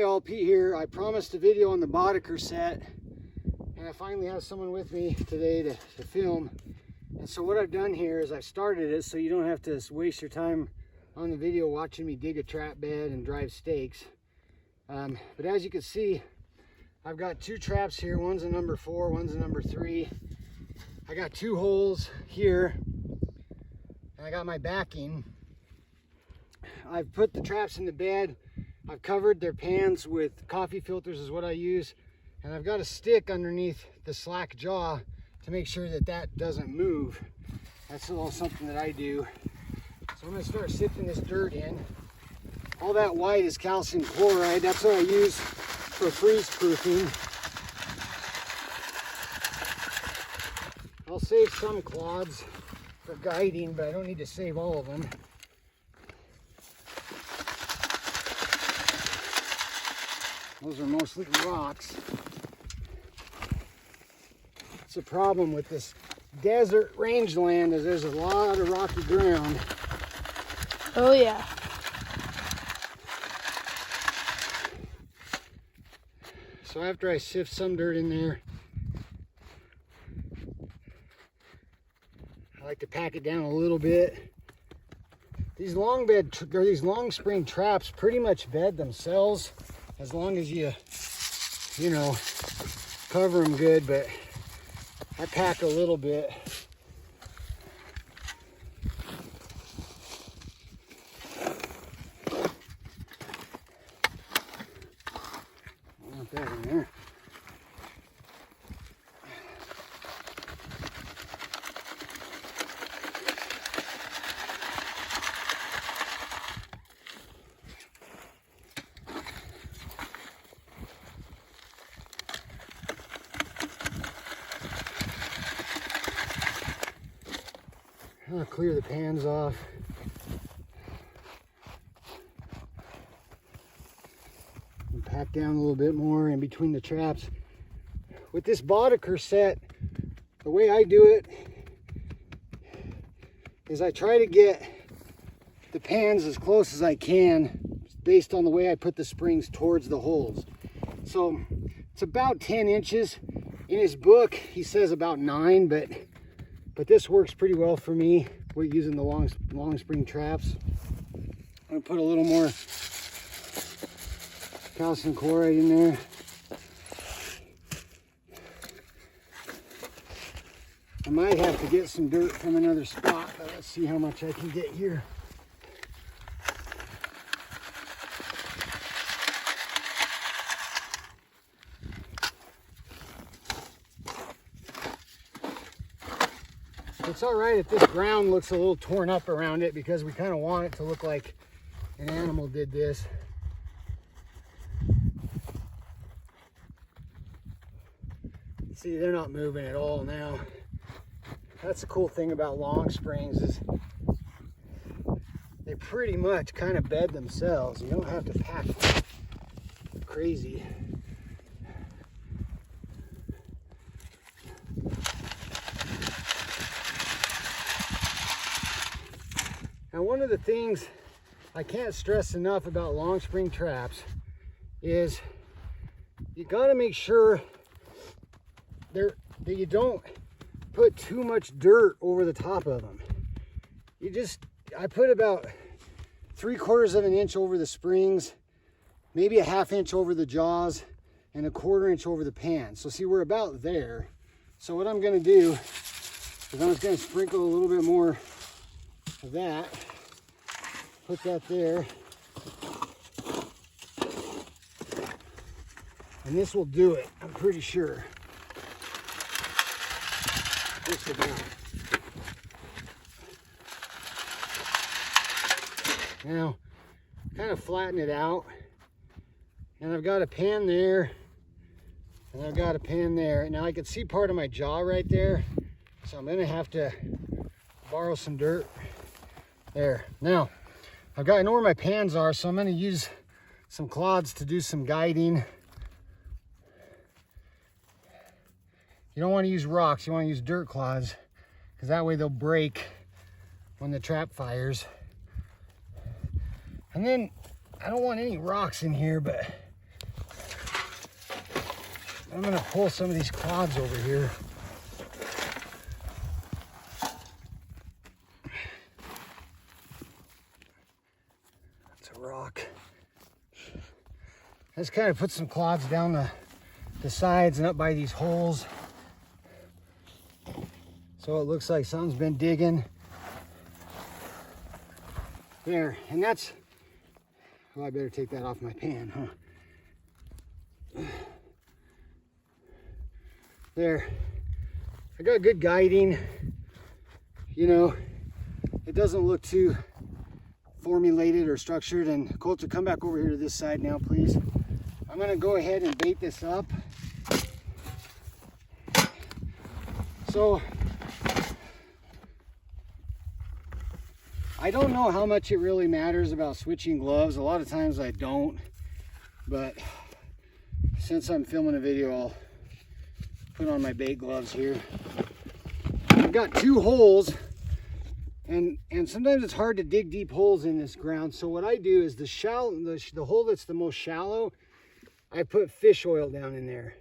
Hey all, Pete here. I promised a video on the Boddicker set, and I finally have someone with me today to film. And so what I've done here is I've started it so you don't have to waste your time on the video watching me dig a trap bed and drive stakes. But as you can see, I've got two traps here. One's a number 4, one's a number 3. I got 2 holes here, and I got my backing. I've put the traps in the bed. I've covered their pans with coffee filters is what I use, and I've got a stick underneath the slack jaw to make sure that that doesn't move. That's a little something that I do. So I'm going to start sifting this dirt in. All that white is calcium chloride. That's what I use for freeze proofing. I'll save some clods for guiding, but I don't need to save all of them. Those are mostly rocks. It's a problem with this desert rangeland is there's a lot of rocky ground. Oh yeah. So after I sift some dirt in there, I like to pack it down a little bit. These long spring traps pretty much bed themselves as long as you know, cover them good, but I pack a little bit. I want that in there. I'll clear the pans off. And pack down a little bit more in between the traps. With this Boddicker set, the way I do it is I try to get the pans as close as I can based on the way I put the springs towards the holes. So it's about 10 inches. In his book, he says about 9, but this works pretty well for me. We're using the long spring traps. I'm gonna put a little more calcium chloride in there. I might have to get some dirt from another spot, but let's see how much I can get here. It's all right if this ground looks a little torn up around it because we kind of want it to look like an animal did this. See, they're not moving at all now. That's the cool thing about long springs is they pretty much kind of bed themselves. You don't have to pack crazy. Now, one of the things I can't stress enough about long spring traps is you got to make sure that you don't put too much dirt over the top of them. I put about 3/4 of an inch over the springs, maybe a 1/2 inch over the jaws, and a 1/4 inch over the pan. So see, we're about there. So what I'm going to do is I'm just going to sprinkle a little bit more of that, put that there, and this will do it, I'm pretty sure. Just about. Now, kind of flatten it out, and I've got a pan there, and I've got a pan there. Now I can see part of my jaw right there, so I'm gonna have to borrow some dirt. There. Now, I know where my pans are, so I'm going to use some clods to do some guiding. You don't want to use rocks, you want to use dirt clods, because that way they'll break when the trap fires. And then I don't want any rocks in here, but I'm gonna pull some of these clods over here. That's a rock. Let's kind of put some clods down the sides and up by these holes. So it looks like something's been digging. There, and that's, well, I better take that off my pan, huh? There, I got good guiding. You know, it doesn't look too formulated or structured. And Coulter, come back over here to this side now, please. I'm gonna go ahead and bait this up. So, I don't know how much it really matters about switching gloves. A lot of times I don't, but since I'm filming a video, I'll put on my bait gloves here. I've got 2 holes, and sometimes it's hard to dig deep holes in this ground. So what I do is the hole that's the most shallow, I put fish oil down in there.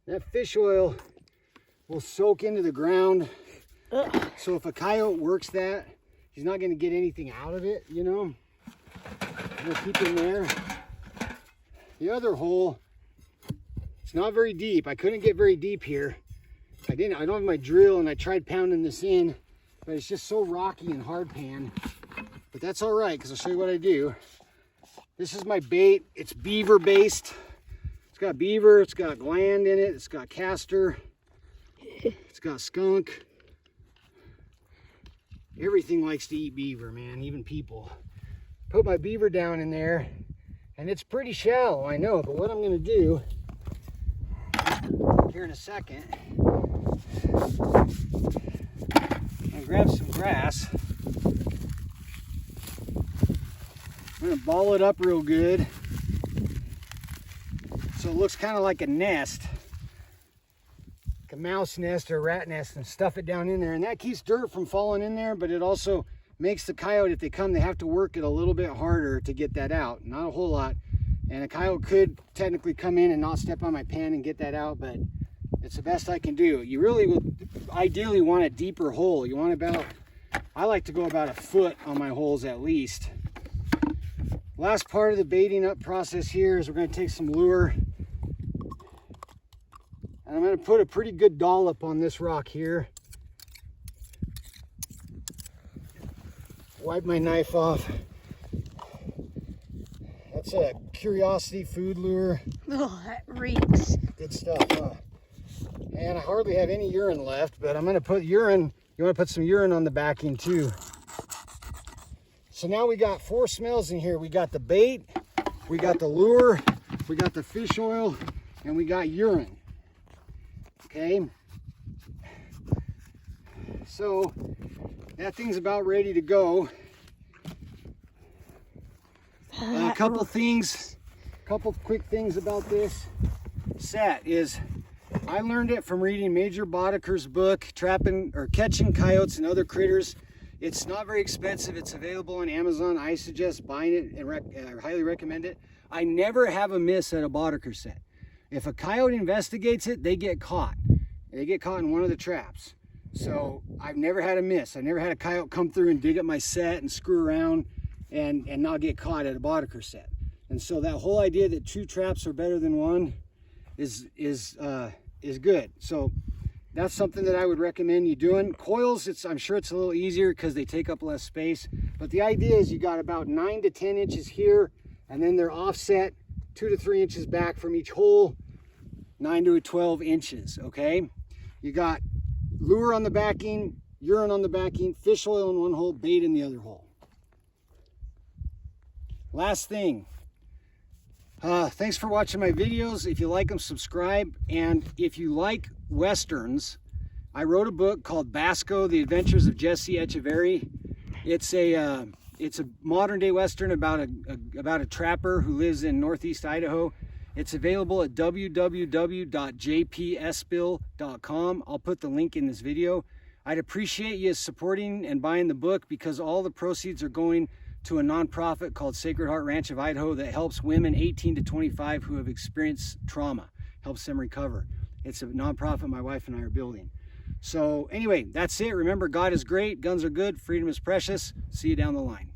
That fish oil will soak into the ground. So if a coyote works that, he's not going to get anything out of it, you know. We'll keep him there. The other hole, it's not very deep. I couldn't get very deep here. I don't have my drill, and I tried pounding this in, but it's just so rocky and hard pan. But that's all right, because I'll show you what I do. This is my bait. It's beaver based. It's got beaver, it's got gland in it, it's got castor, it's got skunk. Everything likes to eat beaver, man, even people. Put my beaver down in there, and it's pretty shallow, I know, but what I'm gonna do here in a second, I'm gonna grab some grass. I'm gonna ball it up real good so it looks kind of like a nest, like a mouse nest or a rat nest, and stuff it down in there. And that keeps dirt from falling in there, but it also makes the coyote, if they come, they have to work it a little bit harder to get that out. Not a whole lot. And a coyote could technically come in and not step on my pan and get that out, but it's the best I can do. You really would ideally want a deeper hole. You want about, I like to go about 1 foot on my holes at least. Last part of the baiting up process here is we're going to take some lure, and I'm going to put a pretty good dollop on this rock here. Wipe my knife off. That's a Curiosity food lure. Oh, that reeks. Good stuff, huh? And I hardly have any urine left, but I'm going to put urine. You want to put some urine on the backing too. So now we got 4 smells in here. We got the bait, we got the lure, we got the fish oil, and we got urine. Okay. So that thing's about ready to go. A couple quick things about this set is I learned it from reading Major Boddicker's book, Catching Coyotes and Other Critters. It's not very expensive. It's available on Amazon. I suggest buying it and highly recommend it. I never have a miss at a Boddicker set. If a coyote investigates it, they get caught. They get caught in one of the traps. So I've never had a miss. I've never had a coyote come through and dig up my set and screw around and not get caught at a Boddicker set. And so that whole idea that 2 traps are better than 1 is good. So that's something that I would recommend you doing. Coils, I'm sure it's a little easier because they take up less space. But the idea is you got about 9 to 10 inches here, and then they're offset 2 to 3 inches back from each hole, 9 to 12 inches, okay? You got lure on the backing, urine on the backing, fish oil in one hole, bait in the other hole. Last thing. Thanks for watching my videos. If you like them, subscribe. And if you like Westerns, I wrote a book called Basco, The Adventures of Jesse Echeverry. It's a modern day Western about a trapper who lives in Northeast Idaho. It's available at www.jpsbill.com. I'll put the link in this video. I'd appreciate you supporting and buying the book because all the proceeds are going to a nonprofit called Sacred Heart Ranch of Idaho that helps women 18 to 25 who have experienced trauma. helps them recover. It's a nonprofit my wife and I are building. So anyway, that's it. Remember, God is great, guns are good, freedom is precious. See you down the line.